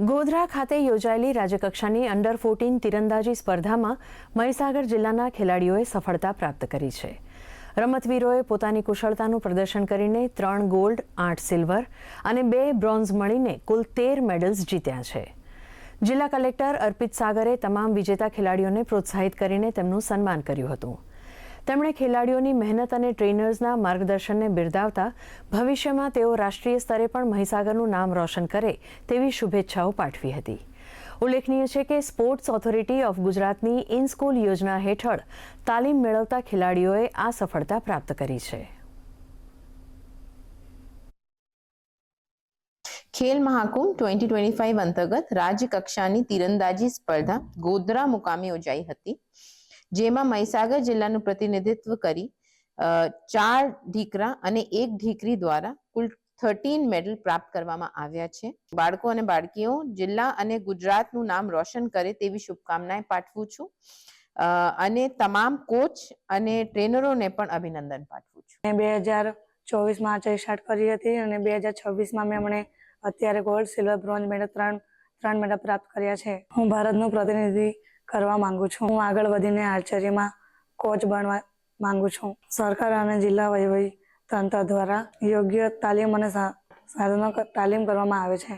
ગોધરા ખાતે યોજાયેલી રાજ્યકક્ષાની અંડર 14 તીરંદાજી સ્પર્ધામાં મહીસાગર જિલ્લાના ખેલાડીઓએ સફળતા પ્રાપ્ત કરી છે। રમતવીરોએ પોતાની કુશળતાનું પ્રદર્શન કરીને 3 ગોલ્ડ, 8 સિલ્વર અને 2 બ્રોન્ઝ મળીને કુલ 13 મેડલ્સ જીત્યા છે। જિલ્લા કલેક્ટર અર્પિત સાગરે તમામ વિજેતા ખેલાડીઓને પ્રોત્સાહિત કરીને તેમનું સન્માન કર્યું હતું। તેમણે ખેલાડીઓની મહેનત અને ટ્રેનર્સના માર્ગદર્શનને બિરદાવતા ભવિષ્યમાં તેઓ રાષ્ટ્રીય સ્તરે પણ મહીસાગરનું નામ રોશન કરે તેવી શુભેચ્છાઓ પાઠવી હતી। ઉલ્લેખનીય છે કે સ્પોર્ટ્સ ઓથોરિટી ઓફ ગુજરાતની ઇન સ્કૂલ યોજના હેઠળ તાલીમ મેળવતા ખેલાડીઓએ આ સફળતા પ્રાપ્ત કરી છે। खेल महाकुंभ 2025 अंतर्गत राज्य कक्षानी तीरंदाजी स्पर्धा गोधरा मुकामे योजाई हती, जेमा महीसागर जिल्लाનું પ્રતિનિધિત્વ કરી 4 ઢીકરા અને 1 ઢીકરી દ્વારા કુલ 13 મેડલ પ્રાપ્ત કરવામાં આવ્યા છે। બાળકો અને બાળકીઓ જિલ્લા અને ગુજરાતનું નામ રોશન કરે તેવી શુભકામનાएं પાઠવું છું અને તમામ કોચ અને ટ્રેનરોને પણ અભિનંદન પાઠવું છું। 2024 માં સ્ટાર્ટ કરી હતી અને 2026 માં મેં હમણે અત્યારે ગોલ્ડ, સિલ્વર, બ્રોન્ઝ મેડલ ત્રણ મેડલ પ્રાપ્ત કર્યા છે। હું ભારતનું પ્રતિનિધિ કરવા માંગુ છું। હું આગળ વધીને આર્ચરીમાં કોચ બનવા માંગુ છું। સરકાર અને જિલ્લા વહીવટી તંત્ર દ્વારા યોગ્ય તાલીમ અને સાધનો તાલીમ કરવામાં આવે છે।